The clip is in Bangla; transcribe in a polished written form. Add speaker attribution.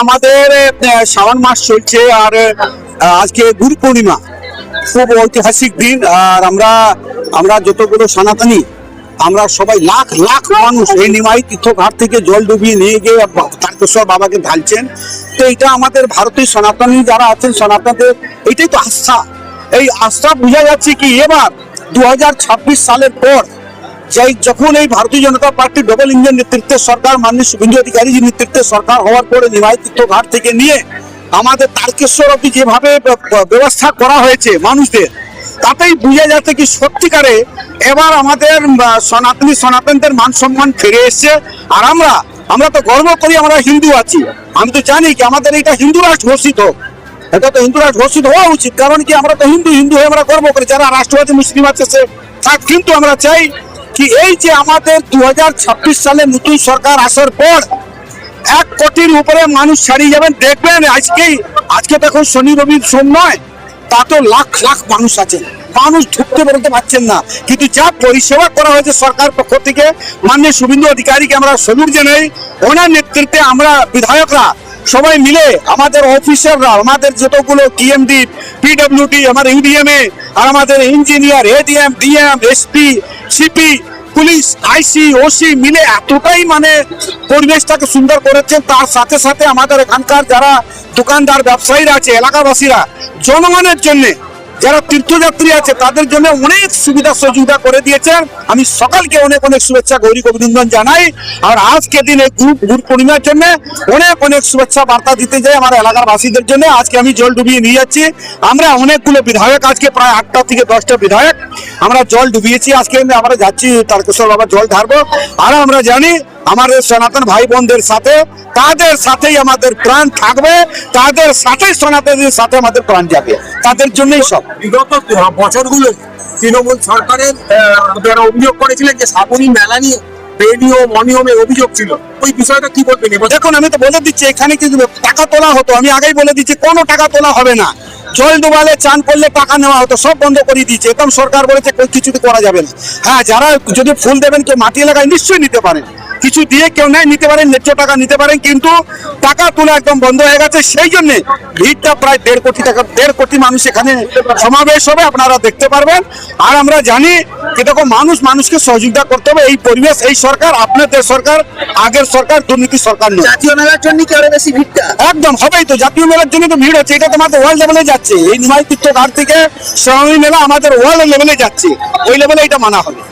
Speaker 1: আমাদের শ্রাবণ মাস চলছে আর আজকে গুরু পূর্ণিমা, খুব ঐতিহাসিক দিন। আর আমরা যতগুলো সনাতনী আমরা সবাই লাখ লাখ মানুষ এই নিমাই তীর্থঘাট থেকে জল ডুবিয়ে নিয়ে গিয়ে তারকেশ্বর বাবাকে ঢালছেন। তো এটা আমাদের ভারতীয় সনাতনী যারা আছেন সনাতনদের এটাই তো আস্থা। এই আস্থা বোঝা যাচ্ছে কি এবার 2026 সালের পর যখন এই ভারতীয় জনতা পার্টি ডবল ইঞ্জিন নেতৃত্বের সরকার মাননীয় শুভেন্দু অধিকারীর নেতৃত্বের সরকার হওয়ার পরে নিমাই তীর্থঘাট থেকে নিয়ে আমাদের তারকেশ্বর অবধি যেভাবে ব্যবস্থা করা হয়েছে মানুষদের, তাতেই বোঝা যাচ্ছে কি সত্যিকারে এবার আমাদের সনাতনদের মান সম্মান ফিরে এসছে। আর আমরা তো গর্ব করি আমরা হিন্দু আছি। আমি তো জানি কি আমাদের এটা হিন্দু রাষ্ট্র ঘোষিত, এটা তো হিন্দু রাষ্ট্র ঘোষিত হওয়া উচিত। কারণ কি আমরা তো হিন্দু হয়ে আমরা গর্ব করি। যারা রাষ্ট্রবাদী মুসলিম আছে সে থাক, কিন্তু আমরা চাই কি এই যে আমাদের 2026 সালে নতুন সরকার আসার পর 1 কোটির উপরে মানুষ ছাড়িয়ে যাবেন। দেখবেন আজকে দেখো শনি রবির সোম নয়, তা তো লাখ লাখ মানুষ আছেন, মানুষ ঢুকতে বেরোতে পারছেন না। কিন্তু যা পরিষেবা করা হয়েছে সরকার পক্ষ থেকে মাননীয় শুভেন্দু অধিকারীকে আমরা স্যালুট জানাই। ওনার নেতৃত্বে আমরা বিধায়করা সবাই মিলে আমাদের অফিসাররা আমাদের যতগুলো টিএমডি পিডব্লিউডি আমার ইউডিএমএ আর আমাদের engineer ADM DM SP CP police আইসি ওসি মিলে এতটাই মানে পরিবেশটাকে সুন্দর করেছেন। তার সাথে সাথে আমাদের এখানকার যারা দোকানদার ব্যবসায়ীরা আছে এলাকাবাসীরা জনগণের জন্য যারা তীর্থযাত্রী আছে তাদের জন্য অনেক সুবিধা করে দিয়েছেন। আমি সকালকে অনেক শুভেচ্ছা গৌরী অভিনন্দন জানাই। আর আজকে দিনে গুরু পূর্ণিমার জন্য অনেক শুভেচ্ছা বার্তা দিতে যাই আমার এলাকার বাসীদের জন্য। আজকে আমি জল ডুবিয়ে নিয়ে যাচ্ছি। আমরা অনেকগুলো বিধায়ক আজকে প্রায় 8টা থেকে 10টা বিধায়ক আমরা জল ডুবিয়েছি। আজকে আমরা যাচ্ছি তারকেশ্বর বাবা জল ঢালবো। আর আমরা জানি আমাদের সনাতন ভাই বোনদের সাথে তাদের সাথেই আমাদের প্রাণ থাকবে, তাদের সাথেই সনাতনদের সাথে আমাদের প্রাণ যাবে, তাদের জন্যই সব।
Speaker 2: বিগত বছরগুলো তৃণমূল সরকারের যারা অভিযোগ করেছিলেন যে শ্রাবণী মেলা নিয়ে বেনিয়ম অনিয়মের অভিযোগ ছিল, ওই বিষয়টা কি বলবেন?
Speaker 1: দেখুন আমি তো বলে দিচ্ছি এখানে কিন্তু টাকা তোলা হতো, আমি আগেই বলে দিচ্ছি কোনো টাকা তোলা হবে না। জল ডুবালে চান করলে টাকা নেওয়া হতো, সব বন্ধ করে দিয়েছে। একদম সরকার বলেছে কিছুতে করা যাবে না। হ্যাঁ, যারা যদি ফুল দেবেন কেউ মাটি এলাকায় নিশ্চয়ই নিতে পারেন, কিছু দিয়ে কেউ নেয় নিতে পারেন, ন্যায্য টাকা নিতে পারেন, কিন্তু টাকা তোলা একদম বন্ধ হয়ে গেছে। সেই জন্য ভিড়টা প্রায় 1.5 কোটি মানুষ এখানে সমাবেশ হবে, আপনারা দেখতে পারবেন। আর আমরা জানি এরকম মানুষকে সহযোগিতা করতে হবে। এই পরিবেশ এই সরকার আপনাদের সরকার, আগের সরকার দুর্নীতি সরকার নয়।
Speaker 2: জাতীয় মেলার জন্য কি আরো বেশি ভিড়টা?
Speaker 1: একদম হবেই তো, জাতীয় মেলার জন্য তো ভিড় হচ্ছে। এটা তোমাদের ওয়ার্ল্ড লেভেলে যাচ্ছে। এই নিমাই তীর্থঘাট থেকে শ্রাবণী মেলা আমাদের ওয়ার্ল্ড লেভেলে যাচ্ছে, ওই লেভেলে এটা মানা হবে।